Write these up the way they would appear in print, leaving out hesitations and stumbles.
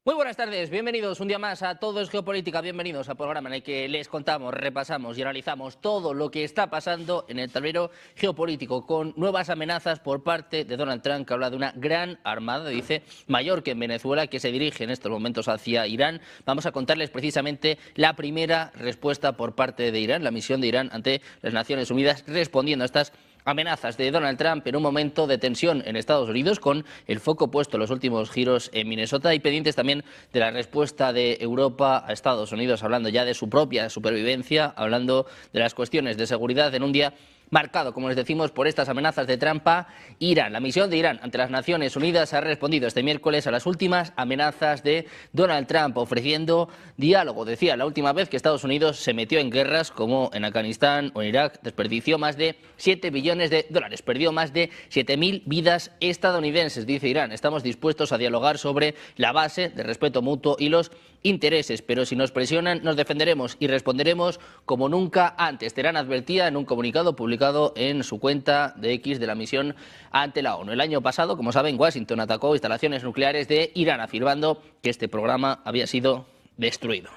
Muy buenas tardes, bienvenidos un día más a Todo es Geopolítica, bienvenidos al programa en el que les contamos, repasamos y analizamos todo lo que está pasando en el tablero geopolítico con nuevas amenazas por parte de Donald Trump, que habla de una gran armada, dice, mayor que en Venezuela, que se dirige en estos momentos hacia Irán. Vamos a contarles precisamente la primera respuesta por parte de Irán, la misión de Irán ante las Naciones Unidas respondiendo a estas amenazas de Donald Trump en un momento de tensión en Estados Unidos, con el foco puesto en los últimos giros en Minnesota y pendientes también de la respuesta de Europa a Estados Unidos, hablando ya de su propia supervivencia, hablando de las cuestiones de seguridad en un día marcado, como les decimos, por estas amenazas de Trump a Irán. La misión de Irán ante las Naciones Unidas ha respondido este miércoles a las últimas amenazas de Donald Trump, ofreciendo diálogo. Decía la última vez que Estados Unidos se metió en guerras como en Afganistán o en Irak, desperdició más de 7 billones de dólares, perdió más de 7.000 vidas estadounidenses, dice Irán. Estamos dispuestos a dialogar sobre la base de respeto mutuo y los intereses, pero si nos presionan nos defenderemos y responderemos como nunca antes. Teherán advertía en un comunicado publicado en su cuenta de X de la misión ante la ONU. El año pasado, como saben, Washington atacó instalaciones nucleares de Irán, afirmando que este programa había sido destruido.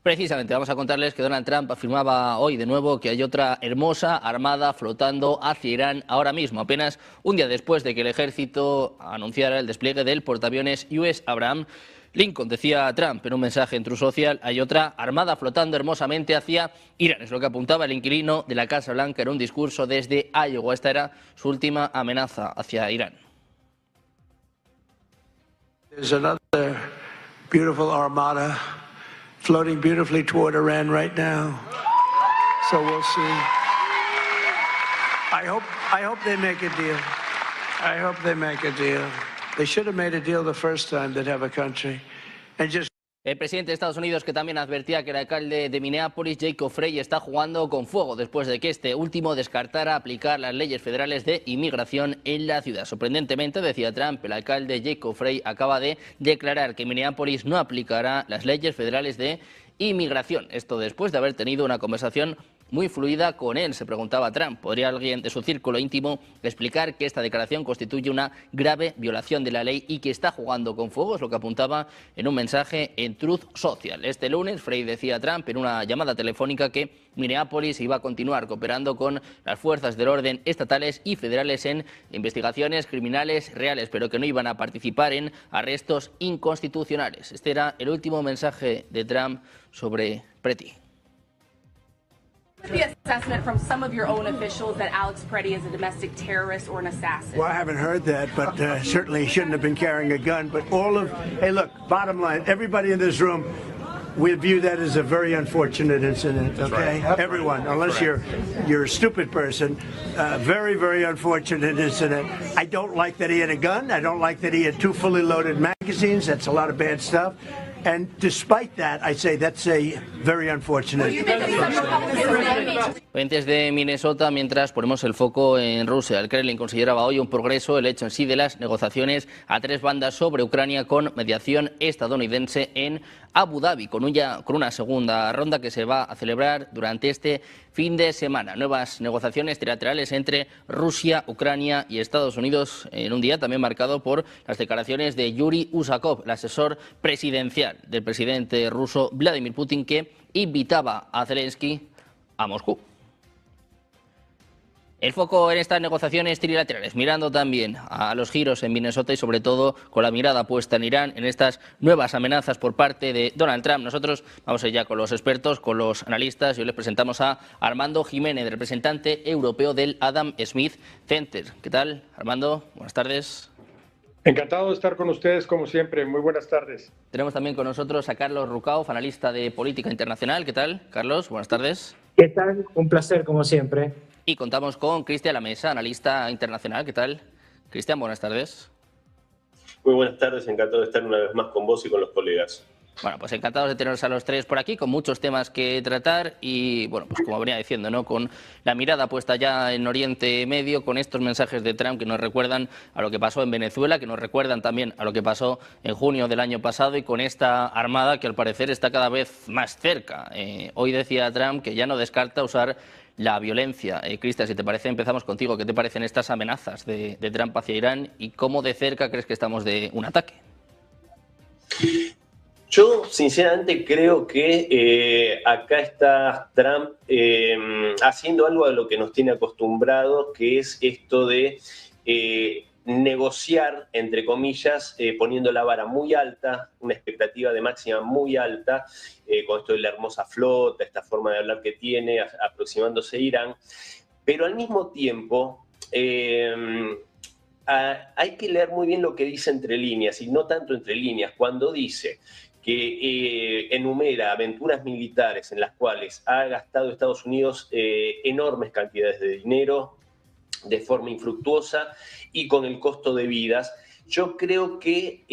Precisamente vamos a contarles que Donald Trump afirmaba hoy de nuevo que hay otra hermosa armada flotando hacia Irán ahora mismo, apenas un día después de que el ejército anunciara el despliegue del portaaviones US Abraham Lincoln. Decía Trump en un mensaje en Truth Social: hay otra armada flotando hermosamente hacia Irán. Es lo que apuntaba el inquilino de la Casa Blanca en un discurso desde Iowa. Esta era su última amenaza hacia Irán. There's another beautiful armada floating beautifully toward Iran right now. So we'll see. I hope they make a deal. I hope they make a deal. They should have made a deal the first time they'd have a country. And just El presidente de Estados Unidos, que también advertía que el alcalde de Minneapolis, Jacob Frey, está jugando con fuego después de que este último descartara aplicar las leyes federales de inmigración en la ciudad. Sorprendentemente, decía Trump, el alcalde Jacob Frey acaba de declarar que Minneapolis no aplicará las leyes federales de inmigración. Esto después de haber tenido una conversación muy fluida con él. Se preguntaba Trump, ¿podría alguien de su círculo íntimo explicar que esta declaración constituye una grave violación de la ley y que está jugando con fuego? Es lo que apuntaba en un mensaje en Truth Social. Este lunes, Frey decía a Trump en una llamada telefónica que Minneapolis iba a continuar cooperando con las fuerzas del orden estatales y federales en investigaciones criminales reales, pero que no iban a participar en arrestos inconstitucionales. Este era el último mensaje de Trump sobre Preti. The assessment from some of your own officials that Alex Preddy is a domestic terrorist or an assassin. Well, I haven't heard that, but certainly he shouldn't have been carrying a gun. But hey, look, bottom line, everybody in this room, we view that as a very unfortunate incident, okay? Right. Everyone, unless you're a stupid person, very, very unfortunate incident. I don't like that he had a gun. I don't like that he had 2 fully loaded magazines. That's a lot of bad stuff. And despite that, I say that's a very unfortunate. Fuentes de Minnesota, mientras ponemos el foco en Rusia. El Kremlin consideraba hoy un progreso el hecho en sí de las negociaciones a 3 bandas sobre Ucrania con mediación estadounidense en Abu Dhabi, con una segunda ronda que se va a celebrar durante este fin de semana. Nuevas negociaciones trilaterales entre Rusia, Ucrania y Estados Unidos en un día también marcado por las declaraciones de Yuri Usakov, el asesor presidencial del presidente ruso Vladimir Putin, que invitaba a Zelensky a Moscú. El foco en estas negociaciones trilaterales, mirando también a los giros en Minnesota y sobre todo con la mirada puesta en Irán, en estas nuevas amenazas por parte de Donald Trump. Nosotros vamos a ir ya con los expertos, con los analistas, y hoy les presentamos a Armando Jiménez, representante europeo del Adam Smith Center. ¿Qué tal, Armando? Buenas tardes. Encantado de estar con ustedes, como siempre. Muy buenas tardes. Tenemos también con nosotros a Carlos Rucauf, analista de política internacional. ¿Qué tal, Carlos? Buenas tardes. ¿Qué tal? Un placer, como siempre. Y contamos con Cristian Lamesa, analista internacional. ¿Qué tal? Cristian, buenas tardes. Muy buenas tardes, encantado de estar una vez más con vos y con los colegas. Bueno, pues encantados de teneros a los tres por aquí, con muchos temas que tratar y, bueno, pues como venía diciendo, ¿no?, con la mirada puesta ya en Oriente Medio, con estos mensajes de Trump que nos recuerdan a lo que pasó en Venezuela, que nos recuerdan también a lo que pasó en junio del año pasado, y con esta armada que al parecer está cada vez más cerca. Hoy decía Trump que ya no descarta usar la violencia. Cristian, si te parece, empezamos contigo. ¿Qué te parecen estas amenazas de Trump hacia Irán y cómo de cerca crees que estamos de un ataque? Yo sinceramente creo que acá está Trump haciendo algo a lo que nos tiene acostumbrados, que es esto de negociar, entre comillas, poniendo la vara muy alta, una expectativa de máxima muy alta, con esto de la hermosa flota, esta forma de hablar que tiene, aproximándose a Irán, pero al mismo tiempo hay que leer muy bien lo que dice entre líneas, y no tanto entre líneas, cuando dice que enumera aventuras militares en las cuales ha gastado Estados Unidos enormes cantidades de dinero de forma infructuosa y con el costo de vidas. Yo creo que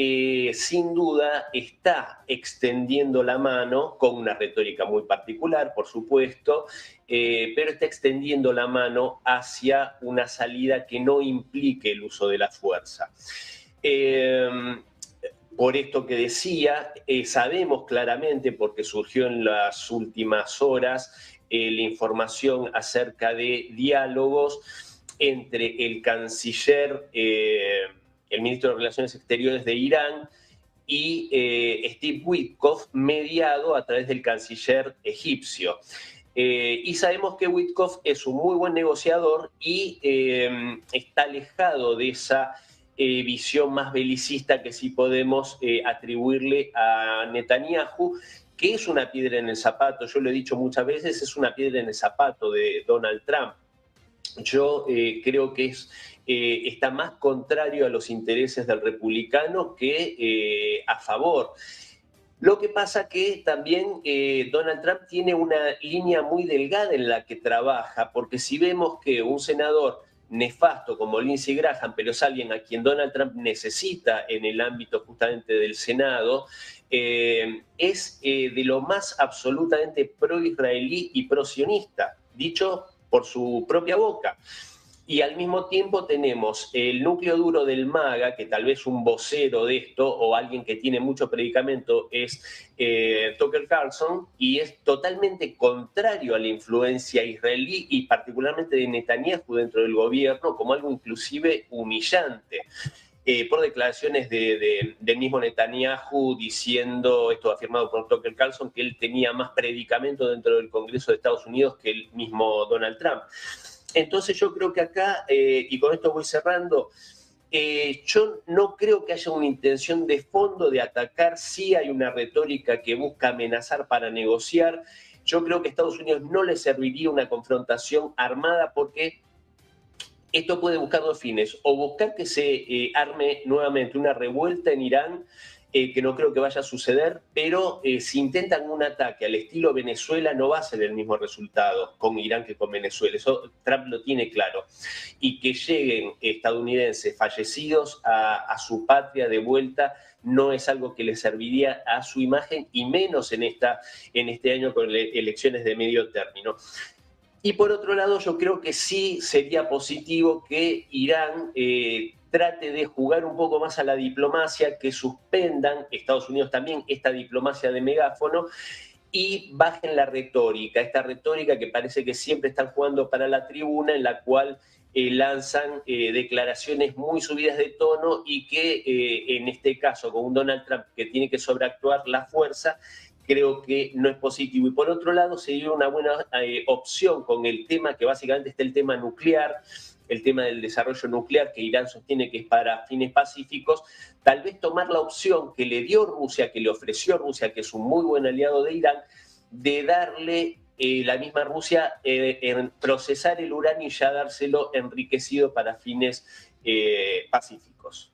sin duda está extendiendo la mano, con una retórica muy particular, por supuesto, pero está extendiendo la mano hacia una salida que no implique el uso de la fuerza. Por esto que decía, sabemos claramente, porque surgió en las últimas horas, la información acerca de diálogos entre el canciller, el ministro de Relaciones Exteriores de Irán, y Steve Witkoff, mediado a través del canciller egipcio. Y sabemos que Witkoff es un muy buen negociador y está alejado de esa visión más belicista que sí podemos atribuirle a Netanyahu, que es una piedra en el zapato. Yo lo he dicho muchas veces, es una piedra en el zapato de Donald Trump. Yo creo que está más contrario a los intereses del republicano que a favor. Lo que pasa que también Donald Trump tiene una línea muy delgada en la que trabaja, porque si vemos que un senador nefasto como Lindsey Graham, pero es alguien a quien Donald Trump necesita en el ámbito justamente del Senado, es de lo más absolutamente pro-israelí y pro-sionista, dicho por su propia boca. Y al mismo tiempo tenemos el núcleo duro del MAGA, que tal vez un vocero de esto o alguien que tiene mucho predicamento es Tucker Carlson, y es totalmente contrario a la influencia israelí y particularmente de Netanyahu dentro del gobierno, como algo inclusive humillante. Por declaraciones del mismo Netanyahu diciendo, esto afirmado por Tucker Carlson, que él tenía más predicamento dentro del Congreso de Estados Unidos que el mismo Donald Trump. Entonces yo creo que acá, y con esto voy cerrando, yo no creo que haya una intención de fondo de atacar. Sí hay una retórica que busca amenazar para negociar. Yo creo que a Estados Unidos no le serviría una confrontación armada, porque esto puede buscar dos fines: o buscar que se arme nuevamente una revuelta en Irán, que no creo que vaya a suceder, pero si intentan un ataque al estilo Venezuela no va a ser el mismo resultado con Irán que con Venezuela. Eso Trump lo tiene claro. Y que lleguen estadounidenses fallecidos a su patria de vuelta no es algo que le serviría a su imagen, y menos en este año con elecciones de medio término. Y por otro lado, yo creo que sí sería positivo que Irán trate de jugar un poco más a la diplomacia, que suspendan, Estados Unidos también, esta diplomacia de megáfono, y bajen la retórica, esta retórica que parece que siempre están jugando para la tribuna, en la cual lanzan declaraciones muy subidas de tono, y que en este caso con un Donald Trump que tiene que sobreactuar la fuerza, creo que no es positivo. Y por otro lado, sería una buena opción con el tema que básicamente está el tema nuclear, el tema del desarrollo nuclear, que Irán sostiene que es para fines pacíficos, tal vez tomar la opción que le dio Rusia, que le ofreció Rusia, que es un muy buen aliado de Irán, de darle la misma Rusia en procesar el uranio y ya dárselo enriquecido para fines pacíficos.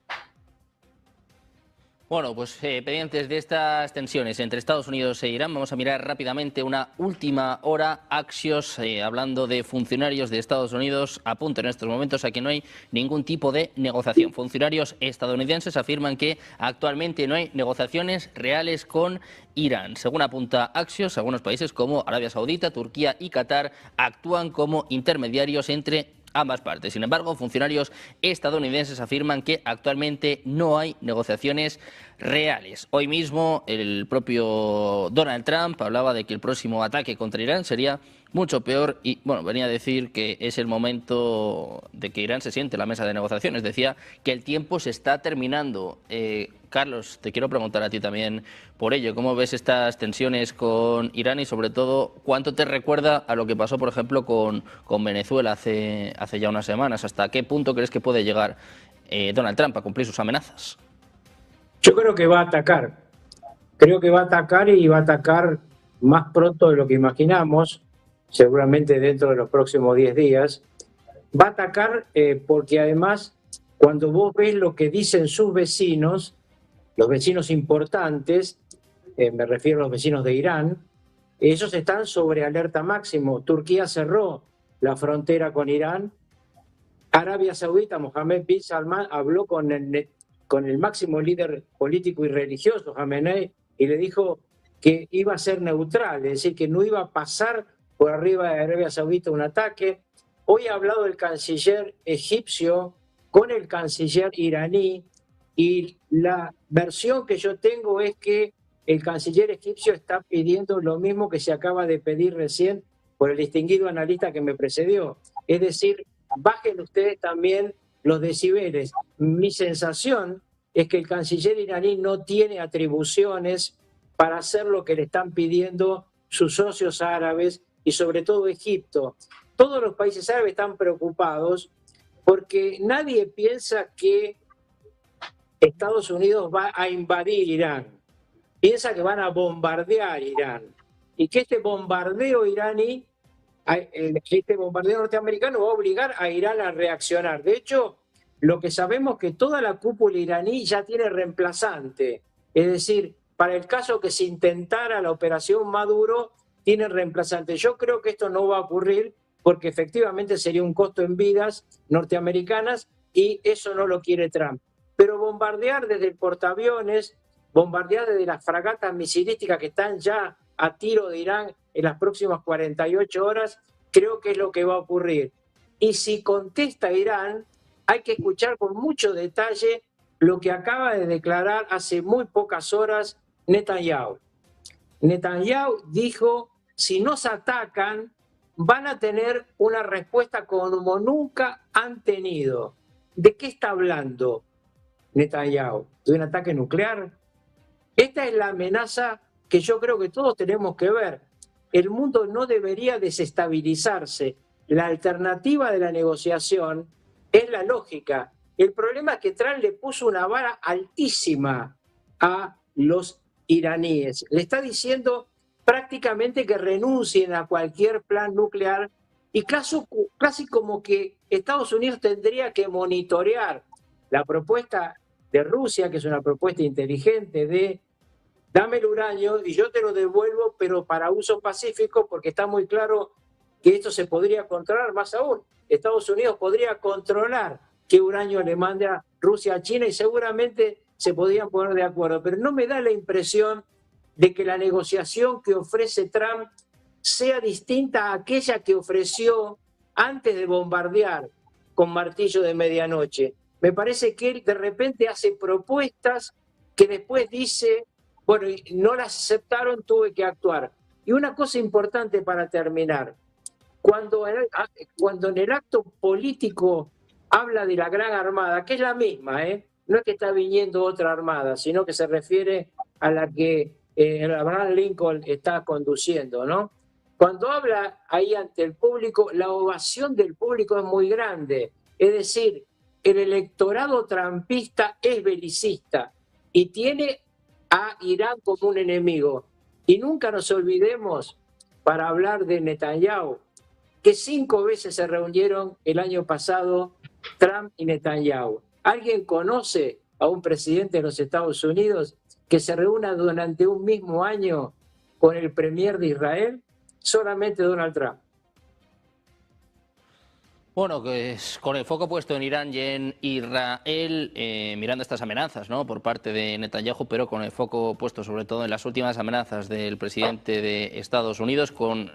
Bueno, pues pendientes de estas tensiones entre Estados Unidos e Irán, vamos a mirar rápidamente una última hora. Axios, hablando de funcionarios de Estados Unidos, apunta en estos momentos a que no hay ningún tipo de negociación. Funcionarios estadounidenses afirman que actualmente no hay negociaciones reales con Irán. Según apunta Axios, algunos países como Arabia Saudita, Turquía y Qatar actúan como intermediarios entre ambas partes. Sin embargo, funcionarios estadounidenses afirman que actualmente no hay negociaciones reales. Hoy mismo el propio Donald Trump hablaba de que el próximo ataque contra Irán sería mucho peor y, bueno, venía a decir que es el momento de que Irán se siente en la mesa de negociaciones. Decía que el tiempo se está terminando. Carlos, te quiero preguntar a ti también por ello. ¿Cómo ves estas tensiones con Irán y, sobre todo, cuánto te recuerda a lo que pasó, por ejemplo, con Venezuela hace ya unas semanas? ¿Hasta qué punto crees que puede llegar Donald Trump a cumplir sus amenazas? Yo creo que va a atacar. Creo que va a atacar y va a atacar más pronto de lo que imaginamos, seguramente dentro de los próximos 10 días. Va a atacar porque además, cuando vos ves lo que dicen sus vecinos, los vecinos importantes, me refiero a los vecinos de Irán, ellos están sobre alerta máximo. Turquía cerró la frontera con Irán. Arabia Saudita, Mohammed bin Salman, habló con el máximo líder político y religioso, Jamenei, y le dijo que iba a ser neutral, es decir, que no iba a pasar por arriba de Arabia Saudita un ataque. Hoy ha hablado el canciller egipcio con el canciller iraní, y la versión que yo tengo es que el canciller egipcio está pidiendo lo mismo que se acaba de pedir recién por el distinguido analista que me precedió. Es decir, bajen ustedes también los decibeles. Mi sensación es que el canciller iraní no tiene atribuciones para hacer lo que le están pidiendo sus socios árabes y sobre todo Egipto. Todos los países árabes están preocupados porque nadie piensa que Estados Unidos va a invadir Irán. Piensa que van a bombardear Irán y que este bombardeo iraní, este bombardeo norteamericano va a obligar a Irán a reaccionar. De hecho, lo que sabemos es que toda la cúpula iraní ya tiene reemplazante. Es decir, para el caso que se intentara la operación Maduro, tiene reemplazante. Yo creo que esto no va a ocurrir porque efectivamente sería un costo en vidas norteamericanas y eso no lo quiere Trump. Pero bombardear desde el portaaviones, bombardear desde las fragatas misilísticas que están ya a tiro de Irán en las próximas 48 horas, creo que es lo que va a ocurrir. Y si contesta Irán, hay que escuchar con mucho detalle lo que acaba de declarar hace muy pocas horas Netanyahu. Netanyahu dijo, si nos atacan, van a tener una respuesta como nunca han tenido. ¿De qué está hablando Netanyahu? ¿De un ataque nuclear? Esta es la amenaza que yo creo que todos tenemos que ver. El mundo no debería desestabilizarse. La alternativa de la negociación es la lógica. El problema es que Trump le puso una vara altísima a los iraníes. Le está diciendo prácticamente que renuncien a cualquier plan nuclear y casi como que Estados Unidos tendría que monitorear la propuesta de Rusia, que es una propuesta inteligente de dame el uranio y yo te lo devuelvo, pero para uso pacífico, porque está muy claro que esto se podría controlar. Más aún, Estados Unidos podría controlar qué uranio le manda Rusia a China y seguramente se podrían poner de acuerdo. Pero no me da la impresión de que la negociación que ofrece Trump sea distinta a aquella que ofreció antes de bombardear con martillo de medianoche. Me parece que él de repente hace propuestas que después dice, bueno, no las aceptaron, tuve que actuar. Y una cosa importante para terminar, cuando en el acto político habla de la Gran Armada, que es la misma, no es que está viniendo otra armada, sino que se refiere a la que Abraham Lincoln está conduciendo, ¿no? Cuando habla ahí ante el público, la ovación del público es muy grande. Es decir, el electorado trumpista es belicista y tiene a Irán como un enemigo. Y nunca nos olvidemos, para hablar de Netanyahu, que 5 veces se reunieron el año pasado Trump y Netanyahu. ¿Alguien conoce a un presidente de los Estados Unidos que se reúna durante un mismo año con el premier de Israel? Solamente Donald Trump. Bueno, pues con el foco puesto en Irán y en Israel, mirando estas amenazas, ¿no?, por parte de Netanyahu, pero con el foco puesto sobre todo en las últimas amenazas del presidente de Estados Unidos, con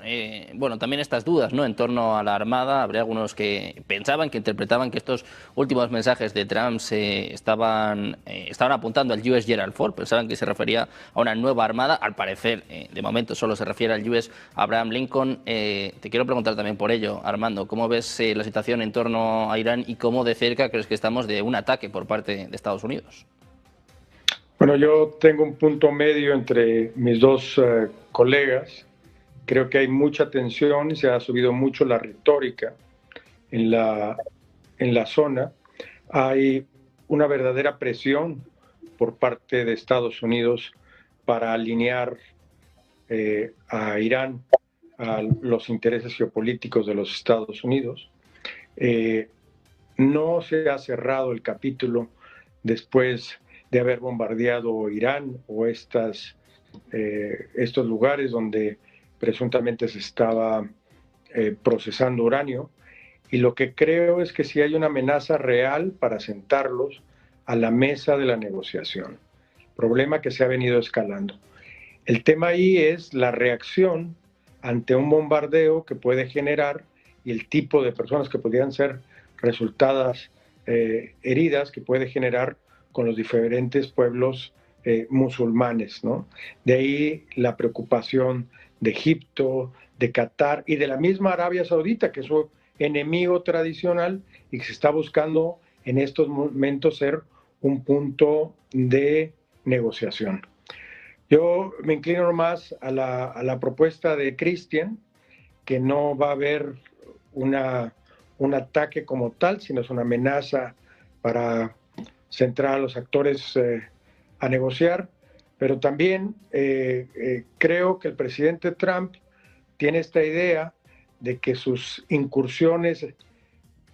bueno, también estas dudas, ¿no?, en torno a la Armada. Habría algunos que pensaban, que interpretaban que estos últimos mensajes de Trump estaban apuntando al US Gerald Ford, pensaban que se refería a una nueva Armada. Al parecer, de momento solo se refiere al US Abraham Lincoln. Te quiero preguntar también por ello, Armando, ¿cómo ves la situación en torno a Irán y cómo de cerca crees que estamos de un ataque por parte de Estados Unidos? Bueno, yo tengo un punto medio entre mis dos colegas. Creo que hay mucha tensión y se ha subido mucho la retórica en la zona. Hay una verdadera presión por parte de Estados Unidos para alinear a Irán a los intereses geopolíticos de los Estados Unidos. No se ha cerrado el capítulo después de haber bombardeado Irán o estos lugares donde presuntamente se estaba procesando uranio, y lo que creo es que sí hay una amenaza real para sentarlos a la mesa de la negociación, problema que se ha venido escalando. El tema ahí es la reacción ante un bombardeo que puede generar y el tipo de personas que podrían ser resultadas heridas que puede generar con los diferentes pueblos musulmanes, ¿no? De ahí la preocupación de Egipto, de Qatar y de la misma Arabia Saudita, que es su enemigo tradicional y que se está buscando en estos momentos ser un punto de negociación. Yo me inclino más a la propuesta de Christian, que no va a haber un ataque como tal, sino es una amenaza para centrar a los actores a negociar. Pero también creo que el presidente Trump tiene esta idea de que sus incursiones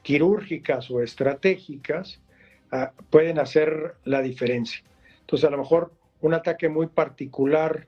quirúrgicas o estratégicas pueden hacer la diferencia. Entonces, a lo mejor un ataque muy particular,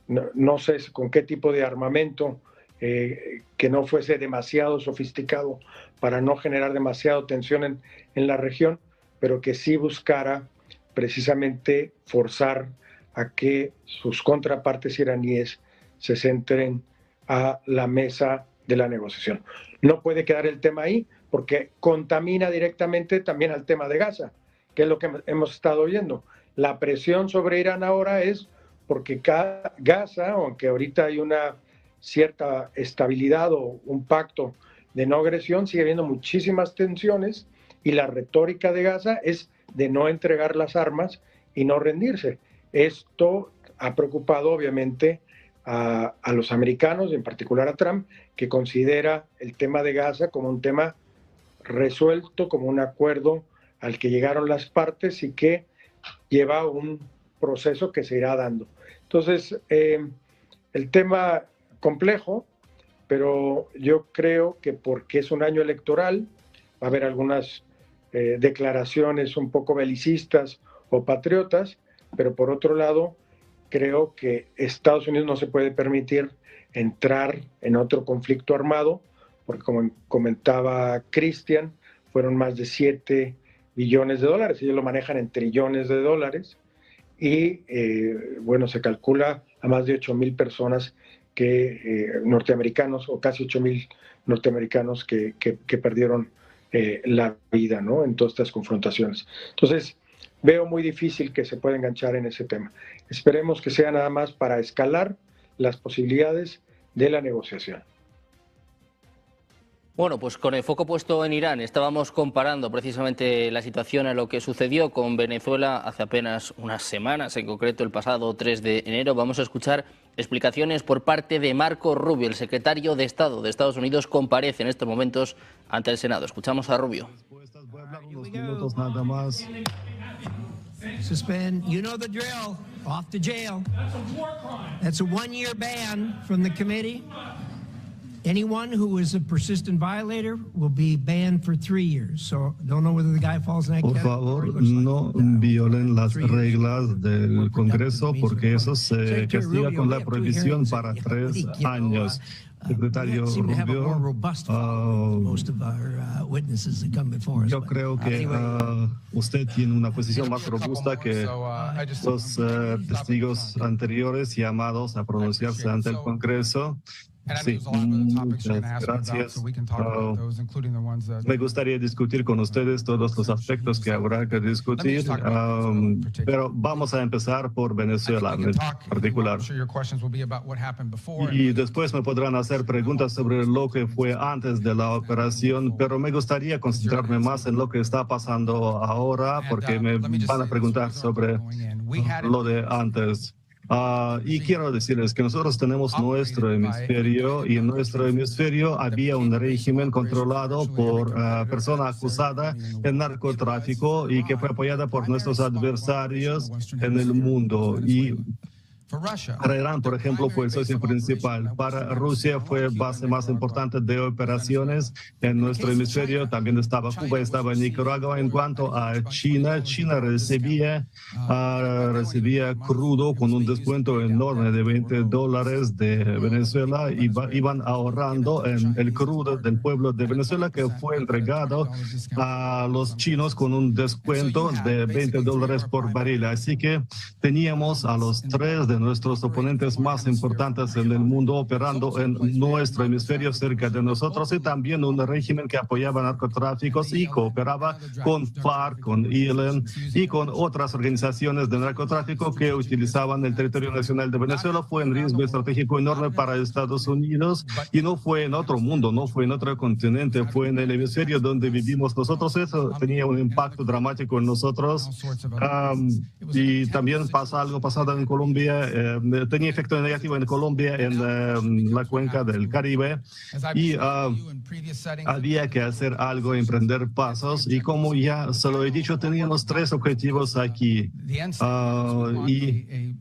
no sé con qué tipo de armamento, que no fuese demasiado sofisticado para no generar demasiada tensión en la región, pero que sí buscara precisamente forzar a que sus contrapartes iraníes se centren a la mesa de la negociación. No puede quedar el tema ahí porque contamina directamente también al tema de Gaza, que es lo que hemos estado oyendo. La presión sobre Irán ahora es porque Gaza, aunque ahorita hay una cierta estabilidad o un pacto de no agresión, sigue habiendo muchísimas tensiones y la retórica de Gaza es de no entregar las armas y no rendirse. Esto ha preocupado obviamente a los americanos, en particular a Trump, que considera el tema de Gaza como un tema resuelto, como un acuerdo al que llegaron las partes y que lleva un proceso que se irá dando. Entonces, el tema complejo, pero yo creo que porque es un año electoral, va a haber algunas declaraciones un poco belicistas o patriotas, pero por otro lado, creo que Estados Unidos no se puede permitir entrar en otro conflicto armado, porque como comentaba Christian, fueron más de 7 billones de dólares, ellos lo manejan en trillones de dólares, y bueno, se calcula a más de 8,000 personas norteamericanos, o casi 8,000 norteamericanos que perdieron la vida, ¿no?, en todas estas confrontaciones. Entonces, veo muy difícil que se pueda enganchar en ese tema. Esperemos que sea nada más para escalar las posibilidades de la negociación. Bueno, pues con el foco puesto en Irán, estábamos comparando precisamente la situación a lo que sucedió con Venezuela hace apenas unas semanas, en concreto el pasado 3 de enero. Vamos a escuchar explicaciones por parte de Marco Rubio, el secretario de Estado de Estados Unidos, comparece en estos momentos ante el Senado. Escuchamos a Rubio. Nada más. Suspend. You know the drill. Off to jail. That's a 1-year ban from the committee. Anyone who is a persistent violator will be banned for 3 years. So don't know whether the guy falls in that Por category. favor, no violen las reglas del Congreso porque eso se castiga con la prohibición para 3 años. Secretario Rubio, yo creo que usted tiene una posición más robusta que los testigos anteriores llamados a pronunciarse ante el Congreso. Sí, muchas gracias. Me gustaría discutir con ustedes todos los aspectos que habrá que discutir, pero vamos a empezar por Venezuela en particular. Y después me podrán hacer preguntas sobre lo que fue antes de la operación, pero me gustaría concentrarme más en lo que está pasando ahora, porque me van a preguntar sobre lo de antes. Y quiero decirles que nosotros tenemos nuestro hemisferio y en nuestro hemisferio había un régimen controlado por persona acusada de narcotráfico y que fue apoyada por nuestros adversarios en el mundo. Y para Irán, por ejemplo, fue el socio principal. Para Rusia fue base más importante de operaciones en nuestro hemisferio. También estaba Cuba, estaba Nicaragua. En cuanto a China, China recibía crudo con un descuento enorme de $20 de Venezuela. Iban ahorrando en el crudo del pueblo de Venezuela que fue entregado a los chinos con un descuento de $20 por barril. Así que teníamos a los 3 de nuestros oponentes más importantes en el mundo operando en nuestro hemisferio cerca de nosotros y también un régimen que apoyaba narcotráficos y cooperaba con FARC, con ILN y con otras organizaciones de narcotráfico que utilizaban el territorio nacional de Venezuela. Fue un riesgo estratégico enorme para Estados Unidos y no fue en otro mundo, no fue en otro continente, fue en el hemisferio donde vivimos nosotros. Eso tenía un impacto dramático en nosotros y también pasa algo pasado en Colombia. Tenía efecto negativo en Colombia, en la cuenca del Caribe, y había que hacer algo, emprender pasos, y como ya se lo he dicho, teníamos 3 objetivos aquí, y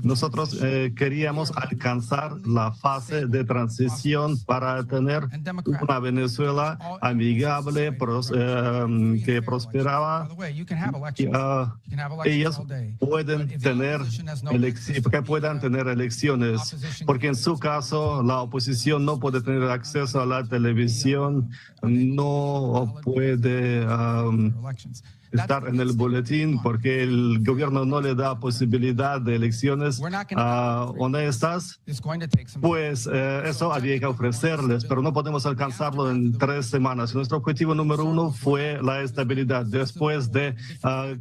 nosotros queríamos alcanzar la fase de transición para tener una Venezuela amigable, que prosperaba. Ellos puedan tener elecciones, porque en su caso la oposición no puede tener acceso a la televisión, no puede estar en el boletín porque el gobierno no le da posibilidad de elecciones honestas. Pues eso había que ofrecerles, pero no podemos alcanzarlo en 3 semanas. Nuestro objetivo número 1 fue la estabilidad. Después de...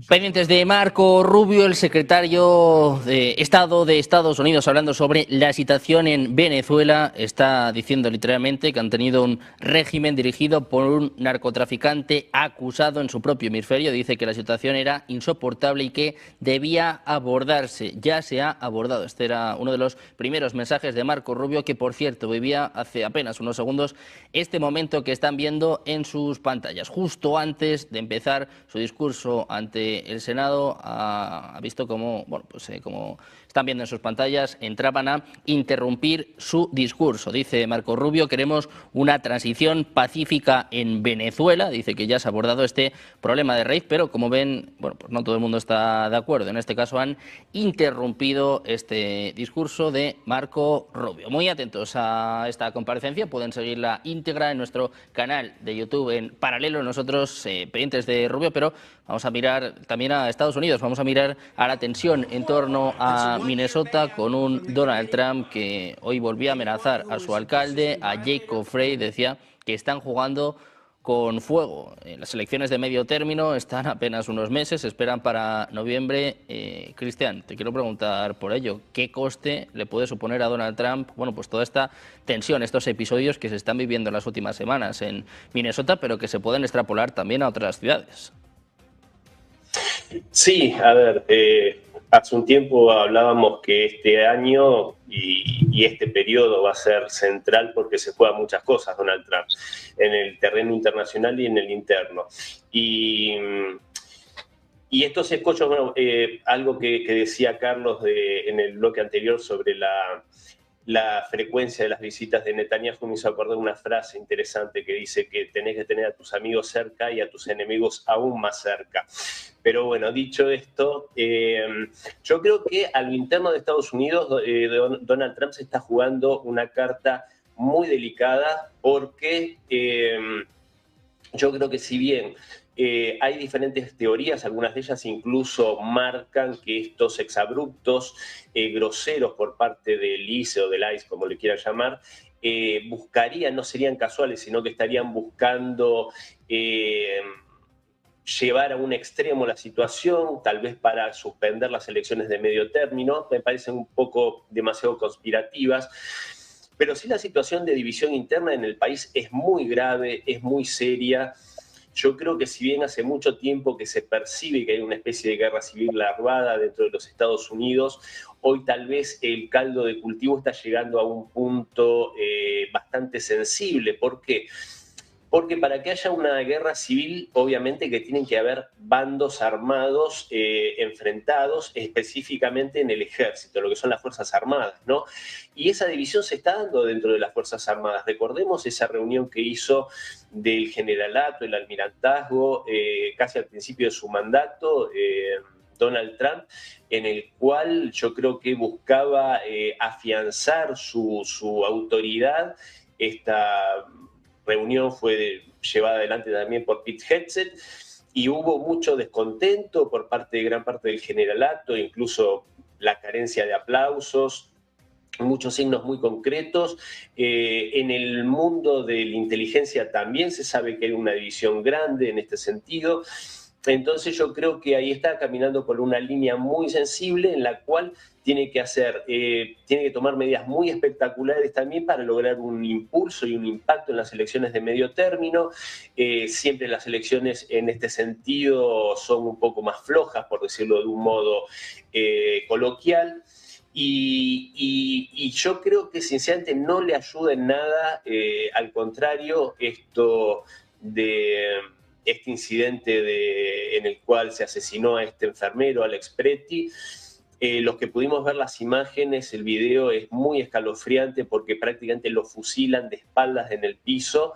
Pendientes de Marco Rubio, el secretario de Estado de Estados Unidos, hablando sobre la situación en Venezuela, está diciendo literalmente que han tenido un régimen dirigido por un narcotraficante acusado en su propio hemisferio. Dice que la situación era insoportable y que debía abordarse. Ya se ha abordado. Este era uno de los primeros mensajes de Marco Rubio, que por cierto vivía hace apenas unos segundos este momento que están viendo en sus pantallas. Justo antes de empezar su discurso ante el Senado, ha visto cómo, como están viendo en sus pantallas, entraban a interrumpir su discurso. Dice Marco Rubio: queremos una transición pacífica en Venezuela. Dice que ya se ha abordado este problema de raíz, pero como ven, pues no todo el mundo está de acuerdo. En este caso han interrumpido este discurso de Marco Rubio. Muy atentos a esta comparecencia, pueden seguirla íntegra en nuestro canal de YouTube en paralelo. Nosotros pendientes de Rubio, pero vamos a mirar también a Estados Unidos, vamos a mirar a la tensión en torno a Minnesota con un Donald Trump que hoy volvió a amenazar a su alcalde, a Jacob Frey. Decía que están jugando con fuego. Las elecciones de medio término están apenas unos meses, se esperan para noviembre. Cristian, te quiero preguntar por ello, ¿qué coste le puede suponer a Donald Trump, pues toda esta tensión, estos episodios que se están viviendo en las últimas semanas en Minnesota, pero que se pueden extrapolar también a otras ciudades? Sí, a ver, hace un tiempo hablábamos que este año y este periodo va a ser central porque se juegan muchas cosas, Donald Trump, en el terreno internacional y en el interno. Y estos escollos, algo que decía Carlos en el bloque anterior sobre la frecuencia de las visitas de Netanyahu me hizo acordar una frase interesante que dice que tenés que tener a tus amigos cerca y a tus enemigos aún más cerca. Pero bueno, dicho esto, yo creo que a lo interno de Estados Unidos Donald Trump se está jugando una carta muy delicada porque yo creo que si bien hay diferentes teorías, algunas de ellas incluso marcan que estos exabruptos groseros por parte del ICE o del ICE, como le quieran llamar, buscarían, no serían casuales, sino que estarían buscando llevar a un extremo la situación, tal vez para suspender las elecciones de medio término. Me parecen un poco demasiado conspirativas. Pero sí, la situación de división interna en el país es muy grave, es muy seria. Yo creo que si bien hace mucho tiempo que se percibe que hay una especie de guerra civil larvada dentro de los Estados Unidos, hoy tal vez el caldo de cultivo está llegando a un punto bastante sensible. ¿Por qué? Porque para que haya una guerra civil, obviamente que tienen que haber bandos armados enfrentados, específicamente en el ejército, lo que son las Fuerzas Armadas, ¿no? Y esa división se está dando dentro de las Fuerzas Armadas. Recordemos esa reunión que hizo del generalato, el almirantazgo, casi al principio de su mandato, Donald Trump, en el cual yo creo que buscaba afianzar su autoridad. Esta reunión fue llevada adelante también por Pete Hegseth y hubo mucho descontento por parte de gran parte del generalato, incluso la carencia de aplausos, muchos signos muy concretos. En el mundo de la inteligencia también se sabe que hay una división grande en este sentido. Entonces yo creo que ahí está caminando por una línea muy sensible en la cual tiene que tomar medidas muy espectaculares también para lograr un impulso y un impacto en las elecciones de medio término. Siempre las elecciones en este sentido son un poco más flojas, por decirlo de un modo coloquial. Y yo creo que sinceramente no le ayuda en nada, al contrario, este incidente en el cual se asesinó a este enfermero, Alex Pretty. Los que pudimos ver las imágenes, el video es muy escalofriante porque prácticamente lo fusilan de espaldas en el piso.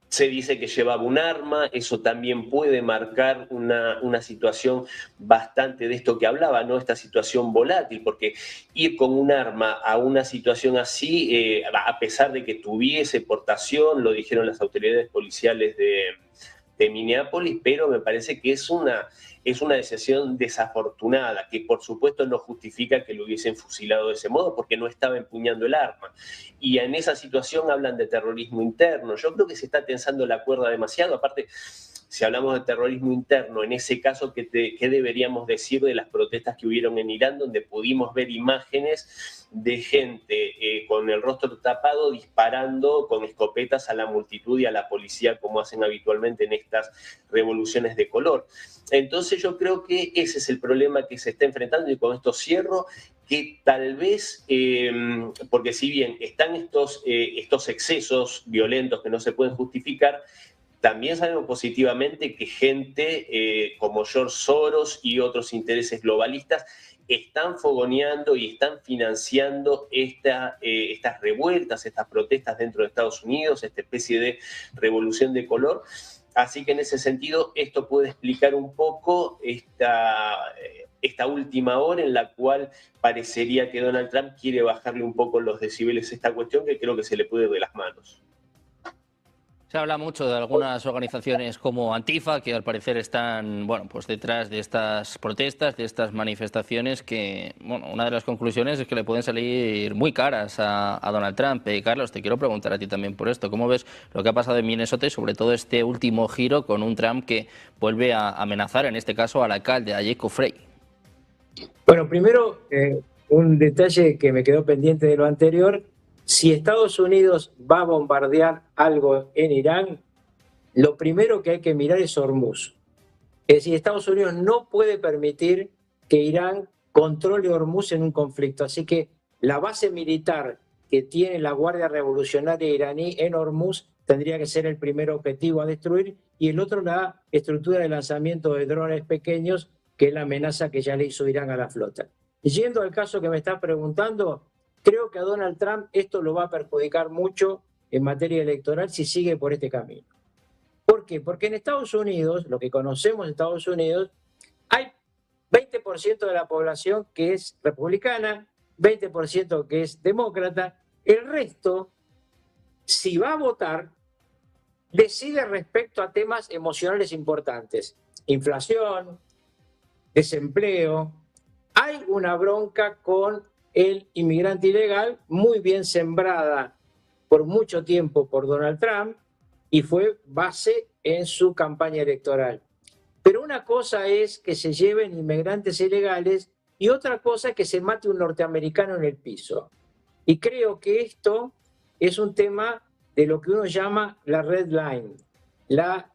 Se dice que llevaba un arma, eso también puede marcar una situación bastante de esto que hablaba, ¿no? Esta situación volátil, porque ir con un arma a una situación así, a pesar de que tuviese portación, lo dijeron las autoridades policiales de Minneapolis, pero me parece que es una decisión desafortunada, que por supuesto no justifica que lo hubiesen fusilado de ese modo, porque no estaba empuñando el arma. Y en esa situación hablan de terrorismo interno. Yo creo que se está tensando la cuerda demasiado. Aparte, si hablamos de terrorismo interno, en ese caso, ¿qué deberíamos decir de las protestas que hubieron en Irán, donde pudimos ver imágenes de gente con el rostro tapado disparando con escopetas a la multitud y a la policía, como hacen habitualmente en estas revoluciones de color? Entonces yo creo que ese es el problema que se está enfrentando, y con esto cierro, que tal vez, porque si bien están estos excesos violentos que no se pueden justificar, también sabemos positivamente que gente como George Soros y otros intereses globalistas están fogoneando y están financiando estas revueltas, estas protestas dentro de Estados Unidos, esta especie de revolución de color. Así que en ese sentido esto puede explicar un poco esta última hora en la cual parecería que Donald Trump quiere bajarle un poco los decibeles a esta cuestión, que creo que se le puede ir de las manos. Se habla mucho de algunas organizaciones como Antifa, que al parecer están, bueno, pues detrás de estas protestas, de estas manifestaciones, que, bueno, una de las conclusiones es que le pueden salir muy caras a Donald Trump. Carlos, te quiero preguntar a ti también por esto. ¿Cómo ves lo que ha pasado en Minnesota y sobre todo este último giro con un Trump que vuelve a amenazar, en este caso, al alcalde, a Jacob Frey? Bueno, primero, un detalle que me quedó pendiente de lo anterior. Si Estados Unidos va a bombardear algo en Irán, lo primero que hay que mirar es Hormuz. Es decir, Estados Unidos no puede permitir que Irán controle Hormuz en un conflicto. Así que la base militar que tiene la Guardia Revolucionaria iraní en Hormuz tendría que ser el primer objetivo a destruir, y el otro la estructura de lanzamiento de drones pequeños, que es la amenaza que ya le hizo Irán a la flota. Yendo al caso que me está preguntando, creo que a Donald Trump esto lo va a perjudicar mucho en materia electoral si sigue por este camino. ¿Por qué? Porque en Estados Unidos, lo que conocemos en Estados Unidos, hay 20% de la población que es republicana, 20% que es demócrata. El resto, si va a votar, decide respecto a temas emocionales importantes. Inflación, desempleo. Hay una bronca con el inmigrante ilegal muy bien sembrada por mucho tiempo por Donald Trump y fue base en su campaña electoral. Pero una cosa es que se lleven inmigrantes ilegales y otra cosa es que se mate un norteamericano en el piso. Y creo que esto es un tema de lo que uno llama la red line, la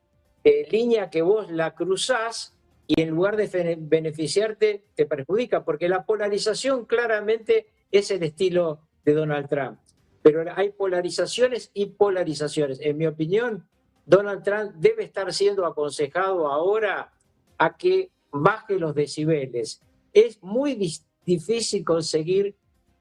línea que vos la cruzás y en lugar de beneficiarte te perjudica, porque la polarización claramente es el estilo de Donald Trump. Pero hay polarizaciones y polarizaciones. En mi opinión, Donald Trump debe estar siendo aconsejado ahora a que baje los decibeles. Es muy difícil conseguir,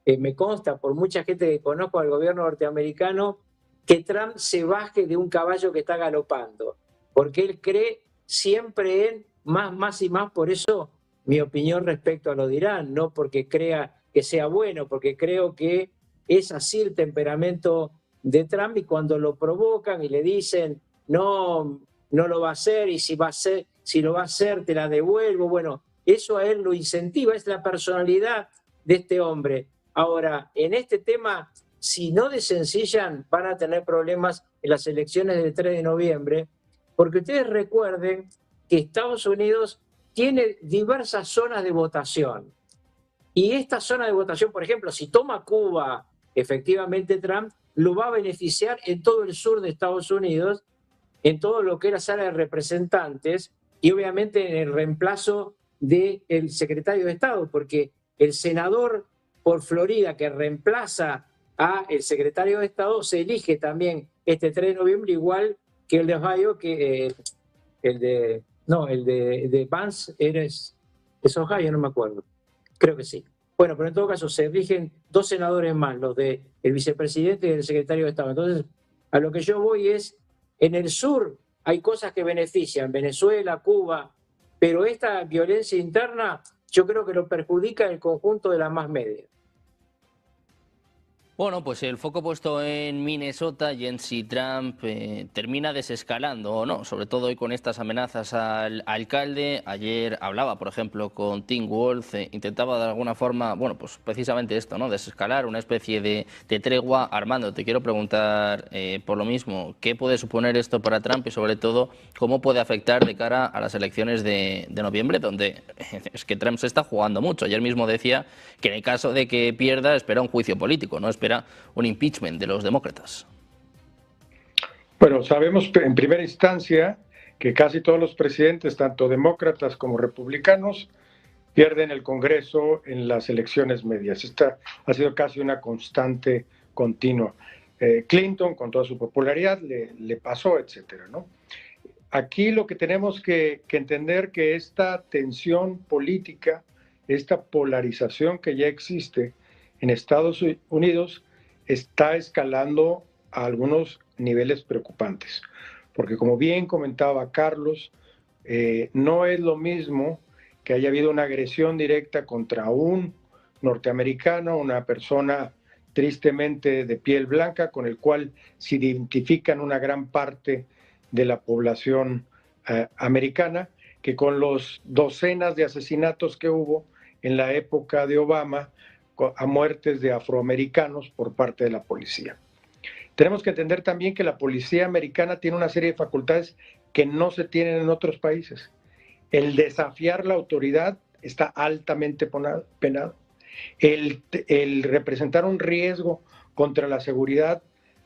me consta por mucha gente que conozco al gobierno norteamericano, que Trump se baje de un caballo que está galopando, porque él cree siempre en más y más. Por eso mi opinión respecto a lo de Irán, no porque crea que sea bueno, porque creo que es así el temperamento de Trump y cuando lo provocan y le dicen no lo va a hacer y si lo va a hacer te la devuelvo, bueno, eso a él lo incentiva, es la personalidad de este hombre. Ahora, en este tema, si no desencillan, van a tener problemas en las elecciones del 3 de noviembre, porque ustedes recuerden que Estados Unidos tiene diversas zonas de votación. Y esta zona de votación, por ejemplo, si toma Cuba, efectivamente Trump lo va a beneficiar en todo el sur de Estados Unidos, en todo lo que es la sala de representantes y obviamente en el reemplazo del secretario de Estado, porque el senador por Florida que reemplaza a el secretario de Estado se elige también este 3 de noviembre, igual que el de Ohio, que el de Vance es Ohio, no me acuerdo. Creo que sí. Bueno, pero en todo caso se eligen 2 senadores más, los del vicepresidente y el secretario de Estado. Entonces, a lo que yo voy es, en el sur hay cosas que benefician, Venezuela, Cuba, pero esta violencia interna yo creo que lo perjudica el conjunto de la más media. Bueno, pues el foco puesto en Minnesota y en si Trump termina desescalando o no, sobre todo hoy con estas amenazas al alcalde. Ayer hablaba, por ejemplo, con Tim Walz, intentaba de alguna forma, bueno, pues precisamente esto, ¿no? Desescalar, una especie de tregua. Armando, te quiero preguntar por lo mismo, ¿qué puede suponer esto para Trump y sobre todo cómo puede afectar de cara a las elecciones de noviembre, donde es que Trump se está jugando mucho? Ayer mismo decía que en el caso de que pierda espera un juicio político, no espera un impeachment de los demócratas. Bueno, sabemos en primera instancia que casi todos los presidentes, tanto demócratas como republicanos, pierden el Congreso en las elecciones medias. Esta ha sido casi una constante continua. Clinton, con toda su popularidad, le pasó, etcétera, ¿no? Aquí lo que tenemos que entender que esta tensión política, esta polarización que ya existe en Estados Unidos está escalando a algunos niveles preocupantes, porque como bien comentaba Carlos, no es lo mismo que haya habido una agresión directa contra un norteamericano, una persona tristemente de piel blanca, con el cual se identifican una gran parte de la población americana, que con los docenas de asesinatos que hubo en la época de Obama, a muertes de afroamericanos por parte de la policía. Tenemos que entender también que la policía americana tiene una serie de facultades que no se tienen en otros países. El desafiar la autoridad está altamente penado. El representar un riesgo contra la seguridad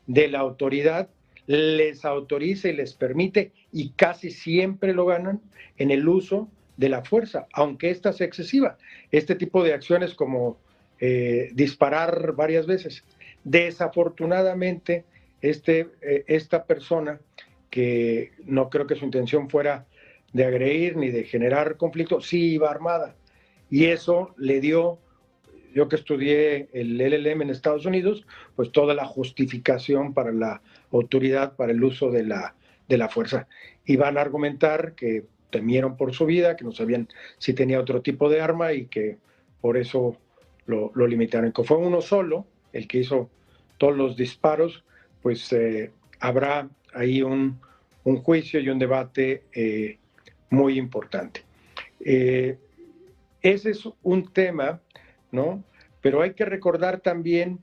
de la autoridad les autoriza y les permite, y casi siempre lo ganan, en el uso de la fuerza, aunque ésta sea excesiva. Este tipo de acciones como disparar varias veces. Desafortunadamente, esta persona, que no creo que su intención fuera de agredir ni de generar conflicto, sí iba armada. Y eso le dio yo que estudié el LLM en Estados Unidos, pues toda la justificación para la autoridad para el uso de la fuerza. Y van a argumentar que temieron por su vida, que no sabían si tenía otro tipo de arma y que por eso lo limitaron. Que fue uno solo el que hizo todos los disparos, pues habrá ahí un juicio y un debate muy importante. Ese es un tema, ¿no? Pero hay que recordar también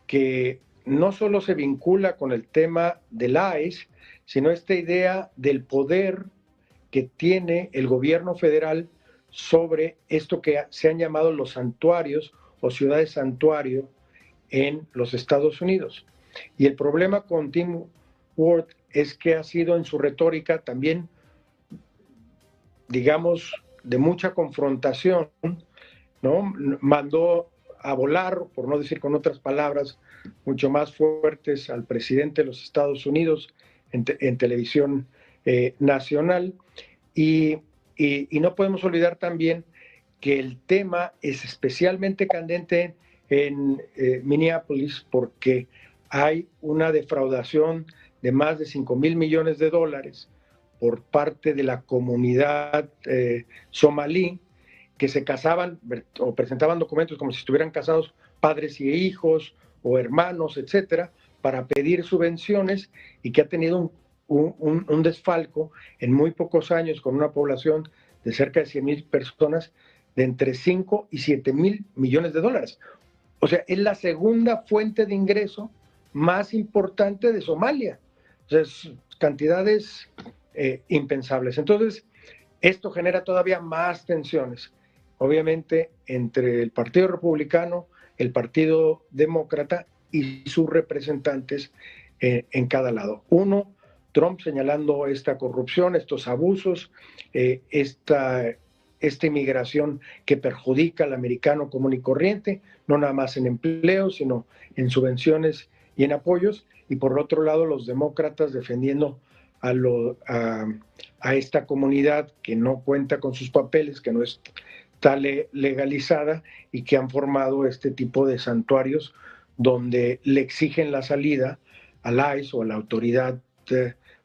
que no solo se vincula con el tema del ICE, sino esta idea del poder que tiene el gobierno federal sobre esto que se han llamado los santuarios o ciudades santuario en los Estados Unidos. Y el problema con Tim Ward es que ha sido en su retórica también, digamos, de mucha confrontación, ¿no? Mandó a volar, por no decir con otras palabras mucho más fuertes, al presidente de los Estados Unidos en televisión nacional. Y no podemos olvidar también que el tema es especialmente candente en Minneapolis porque hay una defraudación de más de $5,000 millones por parte de la comunidad somalí, que se casaban o presentaban documentos como si estuvieran casados padres y hijos o hermanos, etcétera, para pedir subvenciones, y que ha tenido un desfalco en muy pocos años, con una población de cerca de 100,000 personas, de entre 5 y 7,000 millones de dólares. O sea, es la segunda fuente de ingreso más importante de Somalia. O sea, es cantidades impensables. Entonces, esto genera todavía más tensiones, obviamente, entre el Partido Republicano, el Partido Demócrata y sus representantes en cada lado. Uno, Trump señalando esta corrupción, estos abusos, esta inmigración que perjudica al americano común y corriente, no nada más en empleo, sino en subvenciones y en apoyos. Y por otro lado, los demócratas defendiendo a esta comunidad que no cuenta con sus papeles, que no está legalizada y que han formado este tipo de santuarios donde le exigen la salida al ICE o a la autoridad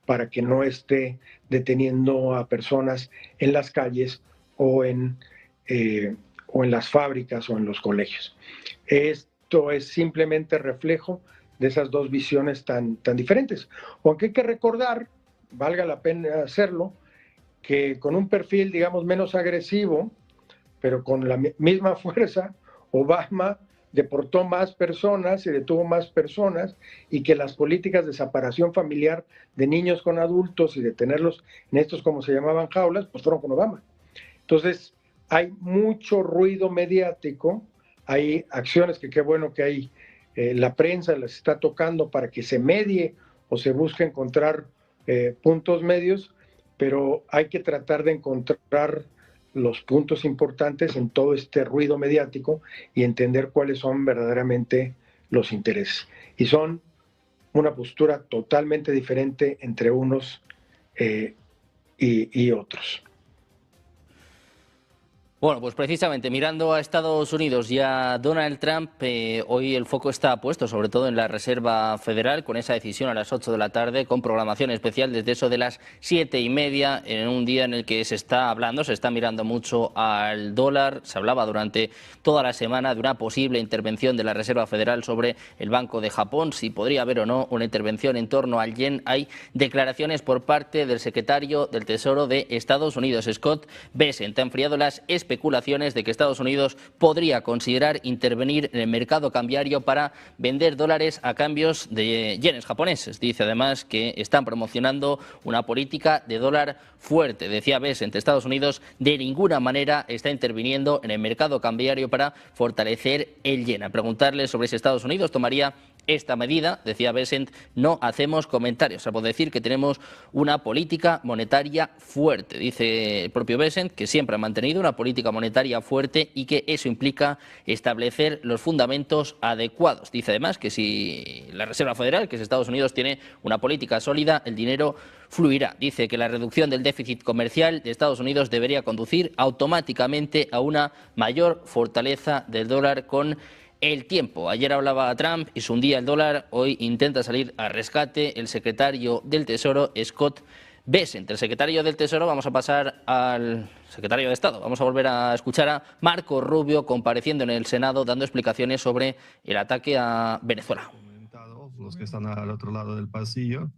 para que no esté deteniendo a personas en las calles o en las fábricas o en los colegios. Esto es simplemente reflejo de esas dos visiones tan diferentes. Aunque hay que recordar, valga la pena hacerlo, que con un perfil, digamos, menos agresivo, pero con la misma fuerza, Obama deportó más personas y detuvo más personas, y que las políticas de separación familiar de niños con adultos y de tenerlos en estos, como se llamaban, jaulas, pues fueron con Obama. Entonces, hay mucho ruido mediático, hay acciones que qué bueno que hay, la prensa las está tocando para que se medie o se busque encontrar puntos medios, pero hay que tratar de encontrar los puntos importantes en todo este ruido mediático y entender cuáles son verdaderamente los intereses. Y son una postura totalmente diferente entre unos y otros. Bueno, pues precisamente mirando a Estados Unidos y a Donald Trump, hoy el foco está puesto sobre todo en la Reserva Federal, con esa decisión a las 8 de la tarde, con programación especial desde eso de las 7:30, en un día en el que se está mirando mucho al dólar. Se hablaba durante toda la semana de una posible intervención de la Reserva Federal sobre el Banco de Japón, si podría haber o no una intervención en torno al yen. Hay declaraciones por parte del secretario del Tesoro de Estados Unidos, Scott Bessent. Ha enfriado las especulaciones de que Estados Unidos podría considerar intervenir en el mercado cambiario para vender dólares a cambios de yenes japoneses. Dice además que están promocionando una política de dólar fuerte. Decía Bessent, Estados Unidos de ninguna manera está interviniendo en el mercado cambiario para fortalecer el yen. A preguntarle sobre si Estados Unidos tomaría esta medida, decía Bessent, no hacemos comentarios, salvo decir que tenemos una política monetaria fuerte. Dice el propio Bessent que siempre ha mantenido una política monetaria fuerte y que eso implica establecer los fundamentos adecuados. Dice además que si la Reserva Federal, que es Estados Unidos, tiene una política sólida, el dinero fluirá. Dice que la reducción del déficit comercial de Estados Unidos debería conducir automáticamente a una mayor fortaleza del dólar con el tiempo. Ayer hablaba Trump y se hundía el dólar, hoy intenta salir a rescate el secretario del Tesoro, Scott Bessent. El secretario del Tesoro, vamos a pasar al secretario de Estado. Vamos a volver a escuchar a Marco Rubio compareciendo en el Senado dando explicaciones sobre el ataque a Venezuela. Los que están al otro lado del pasillo.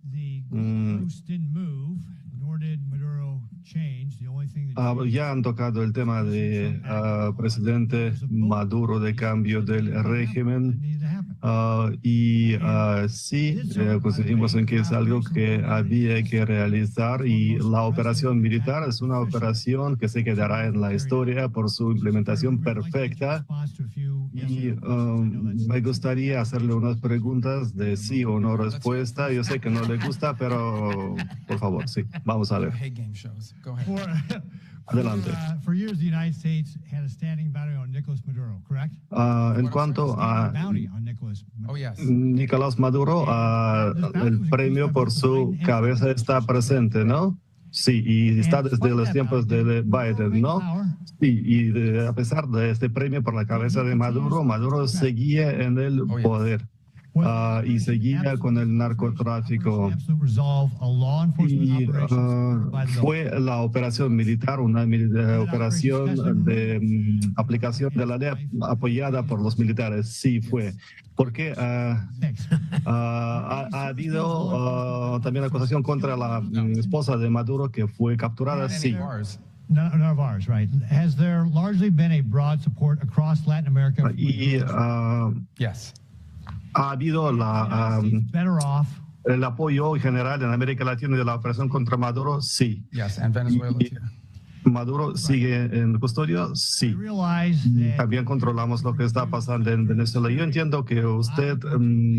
Ya han tocado el tema de presidente Maduro, de cambio del régimen, sí, coincidimos en que es algo que había que realizar, y la operación militar es una operación que se quedará en la historia por su implementación perfecta, y me gustaría hacerle unas preguntas de sí o no respuesta. Yo sé que no le gusta, pero por favor, sí, vamos a ver. Adelante. En cuanto a Nicolás Maduro, el premio por su cabeza está presente, ¿no? Sí, y está desde los tiempos de Biden, ¿no? Sí, y a pesar de este premio por la cabeza de Maduro, Maduro seguía en el poder. Y seguía con el narcotráfico. Y fue la operación militar, una operación de aplicación de la ley apoyada por los militares. Sí, fue. Porque ha habido también acusación contra la esposa de Maduro, que fue capturada. Sí. None of ours, right? Has there largely been a broad support across Latin America? Y Yes. Ha habido el apoyo general en América Latina de la operación contra Maduro, sí. Yes, and Venezuela too. Maduro sigue en custodia, sí. También controlamos lo que está pasando en Venezuela. Yo entiendo que usted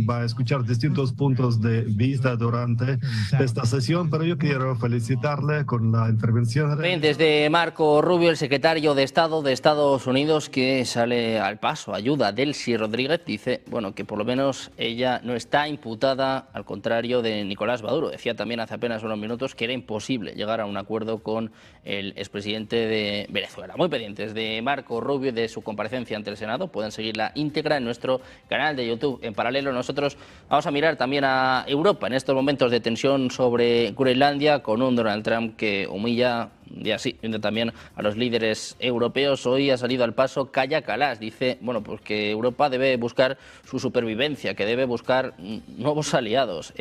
va a escuchar distintos puntos de vista durante esta sesión, pero yo quiero felicitarle con la intervención. Desde Marco Rubio, el secretario de Estado de Estados Unidos, que sale al paso, ayuda a Delcy Rodríguez, dice, bueno, que por lo menos ella no está imputada, al contrario de Nicolás Maduro. Decía también hace apenas unos minutos que era imposible llegar a un acuerdo con el expresidente de Venezuela. Muy pendientes de Marco Rubio y de su comparecencia ante el Senado. Pueden seguirla íntegra en nuestro canal de YouTube. En paralelo, nosotros vamos a mirar también a Europa en estos momentos de tensión sobre Groenlandia, con un Donald Trump que humilla y así también a los líderes europeos. Hoy ha salido al paso Kaja Kallas. Dice, bueno, pues que Europa debe buscar su supervivencia, que debe buscar nuevos aliados.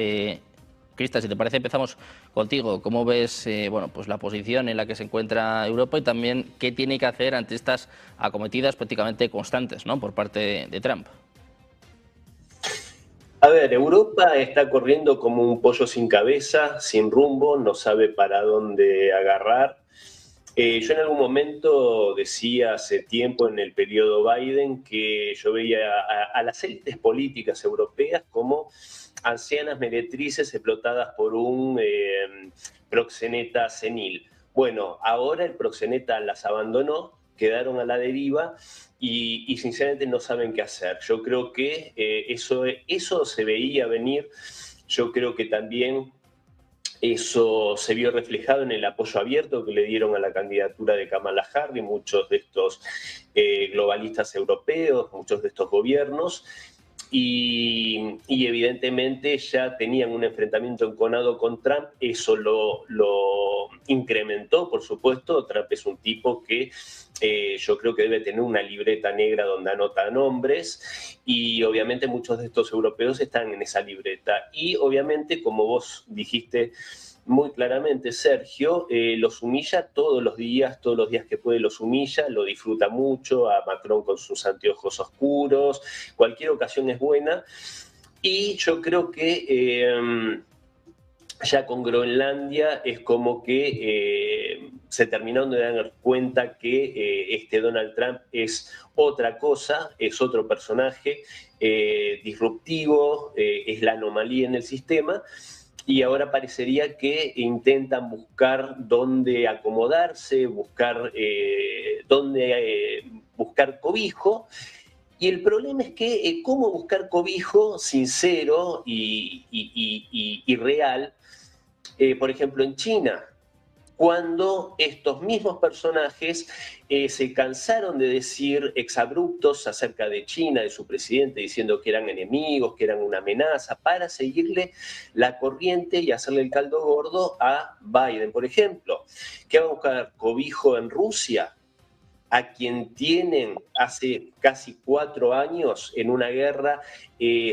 Krista, si te parece, empezamos contigo. ¿Cómo ves bueno, pues la posición en la que se encuentra Europa y también qué tiene que hacer ante estas acometidas prácticamente constantes, ¿no?, por parte de Trump? A ver, Europa está corriendo como un pollo sin cabeza, sin rumbo, no sabe para dónde agarrar. Yo en algún momento decía hace tiempo en el periodo Biden que yo veía a las élites políticas europeas como ancianas meretrices explotadas por un proxeneta senil. Bueno, ahora el proxeneta las abandonó, quedaron a la deriva y sinceramente no saben qué hacer. Yo creo que eso se veía venir. Yo creo que también eso se vio reflejado en el apoyo abierto que le dieron a la candidatura de Kamala Harris muchos de estos globalistas europeos, muchos de estos gobiernos. Y evidentemente ya tenían un enfrentamiento enconado con Trump, eso lo incrementó, por supuesto. Trump es un tipo que yo creo que debe tener una libreta negra donde anota nombres y obviamente muchos de estos europeos están en esa libreta. Y obviamente, como vos dijiste muy claramente, Sergio, los humilla todos los días que puede los humilla, lo disfruta mucho, a Macron con sus anteojos oscuros, cualquier ocasión es buena. Y yo creo que ya con Groenlandia es como que se terminaron de dar cuenta que este Donald Trump es otra cosa, es otro personaje disruptivo, es la anomalía en el sistema. Y ahora parecería que intentan buscar dónde acomodarse, buscar buscar cobijo. Y el problema es que cómo buscar cobijo sincero y real por ejemplo, en China, cuando estos mismos personajes se cansaron de decir exabruptos acerca de China, de su presidente, diciendo que eran enemigos, que eran una amenaza, para seguirle la corriente y hacerle el caldo gordo a Biden, por ejemplo. ¿Qué va a buscar? ¿Cobijo en Rusia? A quien tienen hace casi 4 años en una guerra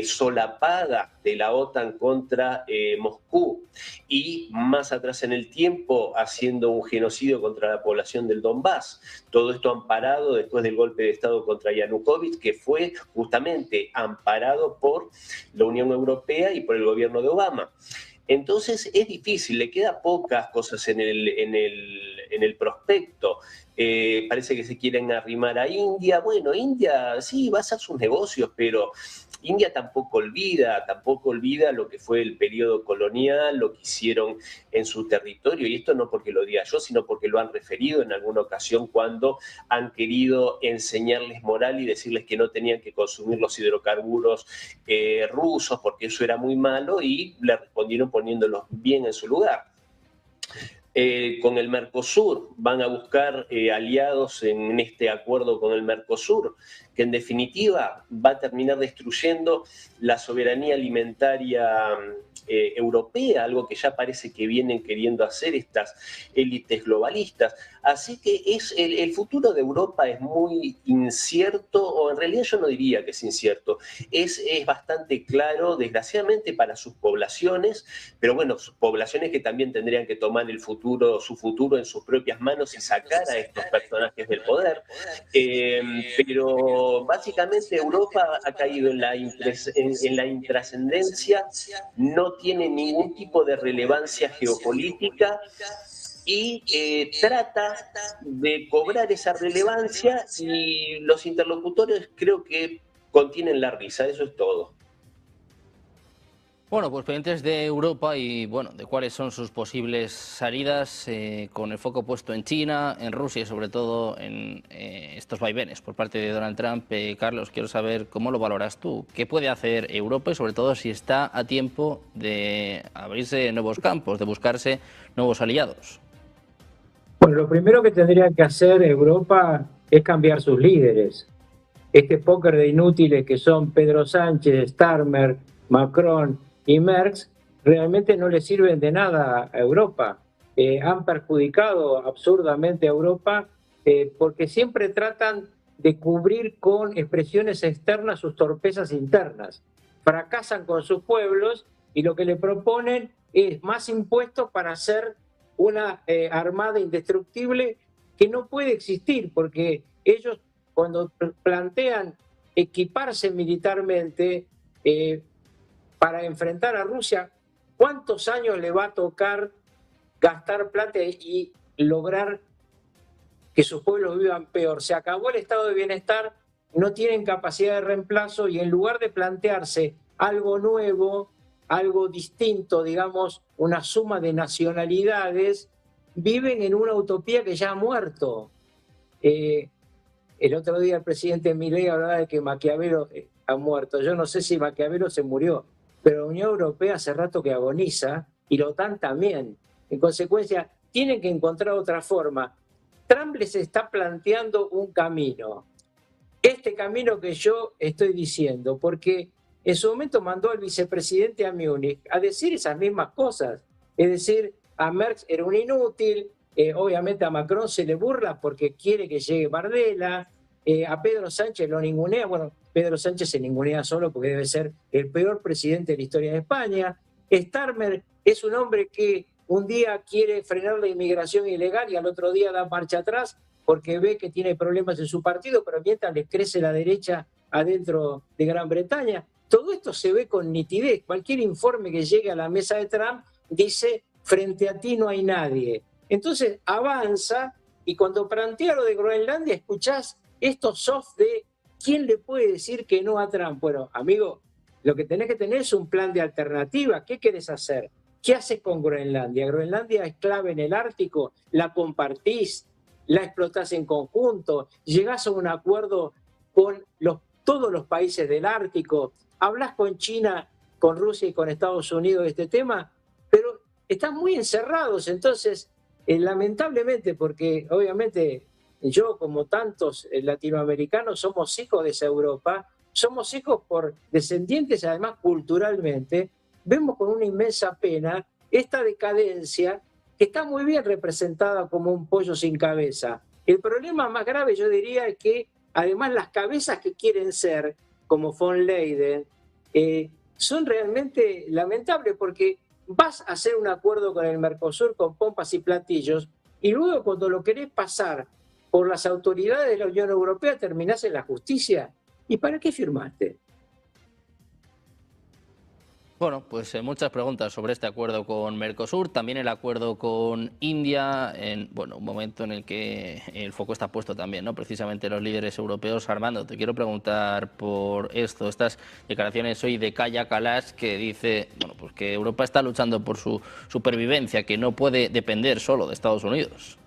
solapada de la OTAN contra Moscú, y más atrás en el tiempo haciendo un genocidio contra la población del Donbass. Todo esto amparado después del golpe de Estado contra Yanukovych, que fue justamente amparado por la Unión Europea y por el gobierno de Obama. Entonces es difícil, le queda pocas cosas en el prospecto. Parece que se quieren arrimar a India. Bueno, India sí va a hacer sus negocios, pero India tampoco olvida lo que fue el periodo colonial, lo que hicieron en su territorio, y esto no porque lo diga yo, sino porque lo han referido en alguna ocasión cuando han querido enseñarles moral y decirles que no tenían que consumir los hidrocarburos rusos porque eso era muy malo, y le respondieron poniéndolos bien en su lugar. Con el Mercosur, van a buscar aliados en este acuerdo con el Mercosur, que en definitiva va a terminar destruyendo la soberanía alimentaria europea, algo que ya parece que vienen queriendo hacer estas élites globalistas. Así que el futuro de Europa es muy incierto, o en realidad yo no diría que es incierto, es bastante claro, desgraciadamente, para sus poblaciones, pero bueno, sus poblaciones que también tendrían que tomar su futuro en sus propias manos y sacar a estos personajes del poder. Pero básicamente Europa ha caído en la intrascendencia, no tiene ningún tipo de relevancia geopolítica, y trata de cobrar esa relevancia, y los interlocutores creo que contienen la risa, eso es todo. Bueno, pues pendientes de Europa y bueno, de cuáles son sus posibles salidas, con el foco puesto en China, en Rusia y sobre todo en estos vaivenes por parte de Donald Trump. Carlos, quiero saber cómo lo valoras tú. ¿Qué puede hacer Europa y sobre todo si está a tiempo de abrirse nuevos campos, de buscarse nuevos aliados? Bueno, lo primero que tendría que hacer Europa es cambiar sus líderes. Este póker de inútiles que son Pedro Sánchez, Starmer, Macron y Merz realmente no le sirven de nada a Europa. Han perjudicado absurdamente a Europa porque siempre tratan de cubrir con expresiones externas sus torpezas internas. Fracasan con sus pueblos y lo que le proponen es más impuestos para hacer una armada indestructible que no puede existir, porque ellos cuando plantean equiparse militarmente para enfrentar a Rusia, ¿cuántos años le va a tocar gastar plata y lograr que sus pueblos vivan peor? Se acabó el estado de bienestar, no tienen capacidad de reemplazo, y en lugar de plantearse algo nuevo, algo distinto, digamos, una suma de nacionalidades, viven en una utopía que ya ha muerto. El otro día el presidente Milei hablaba de que Maquiavelo ha muerto. Yo no sé si Maquiavelo se murió, pero la Unión Europea hace rato que agoniza, y la OTAN también. En consecuencia, tienen que encontrar otra forma. Trump les está planteando un camino. Este camino que yo estoy diciendo, porque en su momento mandó al vicepresidente a Múnich a decir esas mismas cosas. Es decir, a Merz era un inútil, obviamente a Macron se le burla porque quiere que llegue Bardella, a Pedro Sánchez lo ningunea. Bueno, Pedro Sánchez se ningunea solo porque debe ser el peor presidente de la historia de España. Starmer es un hombre que un día quiere frenar la inmigración ilegal y al otro día da marcha atrás porque ve que tiene problemas en su partido, pero mientras le crece la derecha adentro de Gran Bretaña. Todo esto se ve con nitidez. Cualquier informe que llegue a la mesa de Trump dice: frente a ti no hay nadie. Entonces avanza, y cuando plantea lo de Groenlandia escuchás estos soft de ¿quién le puede decir que no a Trump? Bueno, amigo, lo que tenés que tener es un plan de alternativa. ¿Qué querés hacer? ¿Qué haces con Groenlandia? Groenlandia es clave en el Ártico, la compartís, la explotás en conjunto, llegás a un acuerdo con todos los países del Ártico, hablás con China, con Rusia y con Estados Unidos de este tema, pero están muy encerrados. Entonces, lamentablemente, porque obviamente yo, como tantos latinoamericanos, somos hijos de esa Europa, somos hijos por descendientes, además culturalmente, vemos con una inmensa pena esta decadencia que está muy bien representada como un pollo sin cabeza. El problema más grave, yo diría, es que además las cabezas que quieren ser, como von Leyen, son realmente lamentables, porque vas a hacer un acuerdo con el Mercosur con pompas y platillos y luego cuando lo querés pasar por las autoridades de la Unión Europea terminás en la justicia. ¿Y para qué firmaste? Bueno, pues muchas preguntas sobre este acuerdo con Mercosur, también el acuerdo con India, en un momento en el que el foco está puesto también, ¿no? Precisamente los líderes europeos. Armando, te quiero preguntar por esto, estas declaraciones hoy de Kaja Kallas, que dice pues que Europa está luchando por su supervivencia, que no puede depender solo de Estados Unidos.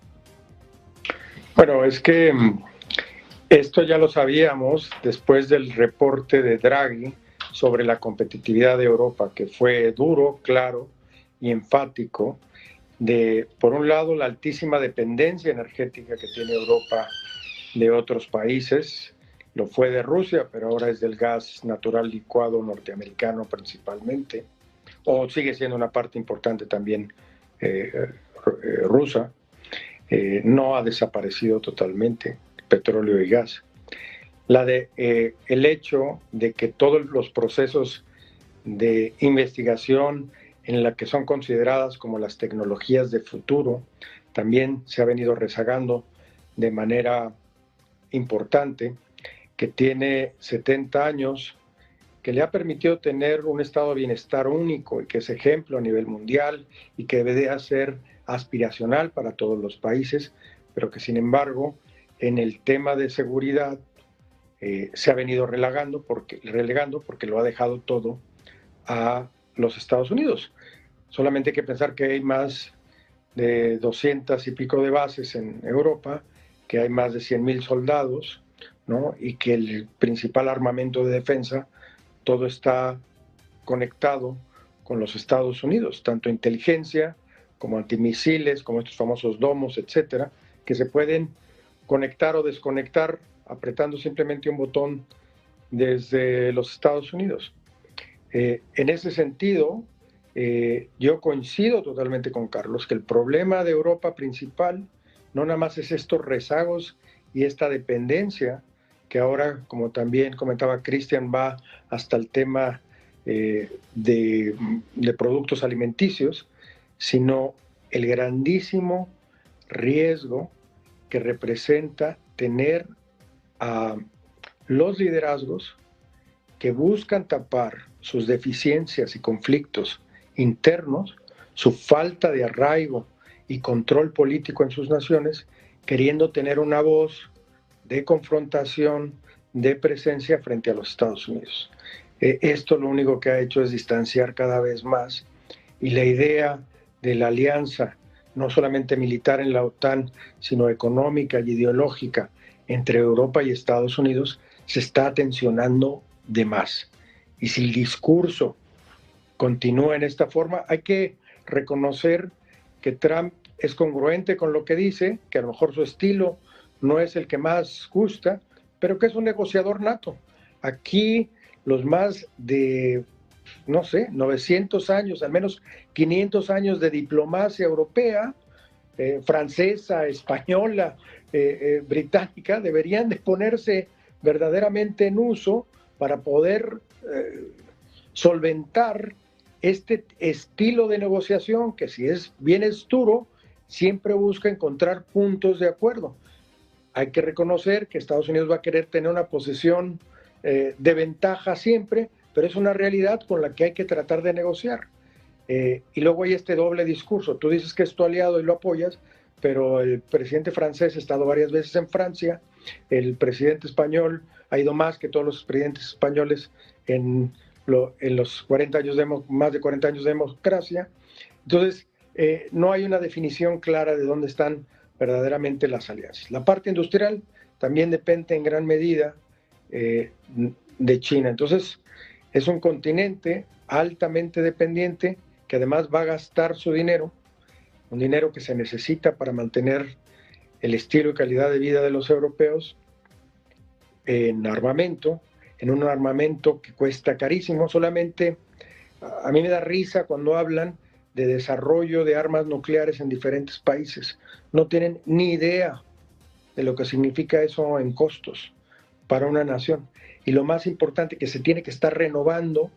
Bueno, es que esto ya lo sabíamos después del reporte de Draghi sobre la competitividad de Europa, que fue duro, claro y enfático, de, por un lado, la altísima dependencia energética que tiene Europa de otros países, lo fue de Rusia, pero ahora es del gas natural licuado norteamericano principalmente, o sigue siendo una parte importante también rusa, no ha desaparecido totalmente petróleo y gas. El hecho de que todos los procesos de investigación en la que son consideradas como las tecnologías de futuro también se ha venido rezagando de manera importante, que tiene 70 años, que le ha permitido tener un estado de bienestar único y que es ejemplo a nivel mundial y que debe de ser aspiracional para todos los países, pero que sin embargo en el tema de seguridad se ha venido relegando porque lo ha dejado todo a los Estados Unidos. Solamente hay que pensar que hay más de 200 y pico de bases en Europa, que hay más de 100.000 soldados, ¿no? Y que el principal armamento de defensa, todo está conectado con los Estados Unidos, tanto inteligencia como antimisiles, como estos famosos domos, etcétera, que se pueden conectar o desconectar apretando simplemente un botón desde los Estados Unidos. En ese sentido, yo coincido totalmente con Carlos, que el problema de Europa principal no nada más es estos rezagos y esta dependencia, que ahora, como también comentaba Cristian, va hasta el tema de productos alimenticios, sino el grandísimo riesgo que representa tener a los liderazgos que buscan tapar sus deficiencias y conflictos internos, su falta de arraigo y control político en sus naciones, queriendo tener una voz de confrontación, de presencia frente a los Estados Unidos. Esto lo único que ha hecho es distanciar cada vez más, y la idea de la alianza, no solamente militar en la OTAN, sino económica y ideológica entre Europa y Estados Unidos, se está tensionando de más. Y si el discurso continúa en esta forma, hay que reconocer que Trump es congruente con lo que dice, que a lo mejor su estilo no es el que más gusta, pero que es un negociador nato. Aquí los más de, 900 años, al menos 500 años de diplomacia europea, francesa, española, británica, deberían de ponerse verdaderamente en uso para poder solventar este estilo de negociación que, si es bien duro, siempre busca encontrar puntos de acuerdo. Hay que reconocer que Estados Unidos va a querer tener una posición de ventaja siempre, pero es una realidad con la que hay que tratar de negociar. Y luego hay este doble discurso. Tú dices que es tu aliado y lo apoyas, pero el presidente francés ha estado varias veces en Francia, el presidente español ha ido más que todos los presidentes españoles en los 40 años más de 40 años de democracia. Entonces, no hay una definición clara de dónde están verdaderamente las alianzas. La parte industrial también depende en gran medida de China. Entonces, es un continente altamente dependiente que además va a gastar su dinero, un dinero que se necesita para mantener el estilo y calidad de vida de los europeos, en armamento, en un armamento que cuesta carísimo. Solamente a mí me da risa cuando hablan de desarrollo de armas nucleares en diferentes países. No tienen ni idea de lo que significa eso en costos para una nación. Y lo más importante, que se tiene que estar renovando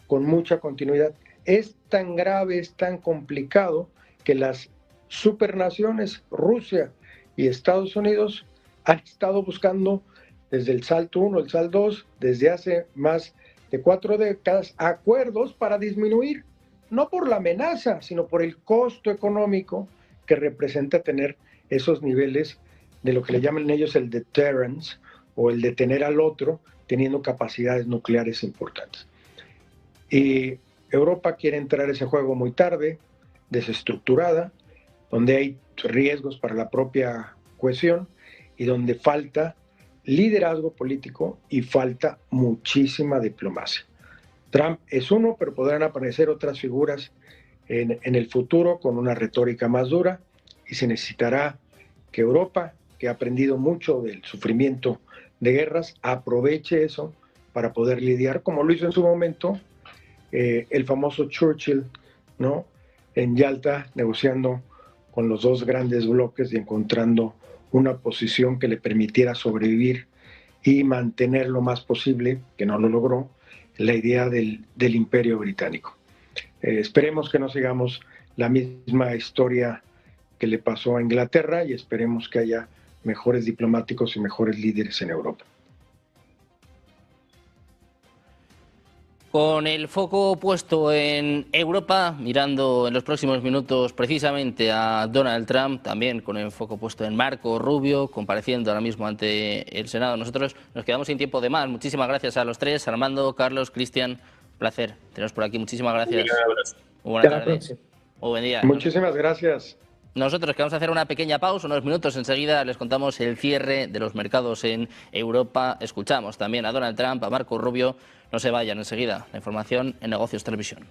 con mucha continuidad. Es tan grave, es tan complicado que las supernaciones, Rusia y Estados Unidos, han estado buscando desde el SALT 1, el SALT 2, desde hace más de 4 décadas, acuerdos para disminuir, no por la amenaza, sino por el costo económico que representa tener esos niveles de lo que le llaman ellos el deterrence, o el detener al otro teniendo capacidades nucleares importantes. Y Europa quiere entrar a ese juego muy tarde, desestructurada, donde hay riesgos para la propia cohesión y donde falta liderazgo político y falta muchísima diplomacia. Trump es uno, pero podrán aparecer otras figuras en el futuro con una retórica más dura, y se necesitará que Europa, que ha aprendido mucho del sufrimiento de guerras, aproveche eso para poder lidiar, como lo hizo en su momento el famoso Churchill, ¿no?, en Yalta, negociando con los dos grandes bloques y encontrando una posición que le permitiera sobrevivir y mantener lo más posible, que no lo logró, la idea del imperio británico. Esperemos que no sigamos la misma historia que le pasó a Inglaterra, y esperemos que haya mejores diplomáticos y mejores líderes en Europa. Con el foco puesto en Europa, mirando en los próximos minutos precisamente a Donald Trump, también con el foco puesto en Marco Rubio, compareciendo ahora mismo ante el Senado. Nosotros nos quedamos sin tiempo de más. Muchísimas gracias a los tres, Armando, Carlos, Cristian, placer teneros por aquí. Muchísimas gracias. Buena tarde. Buen día. Muchísimas gracias. Nosotros que vamos a hacer una pequeña pausa, unos minutos, enseguida les contamos el cierre de los mercados en Europa. Escuchamos también a Donald Trump, a Marco Rubio. No se vayan, enseguida la información en Negocios Televisión.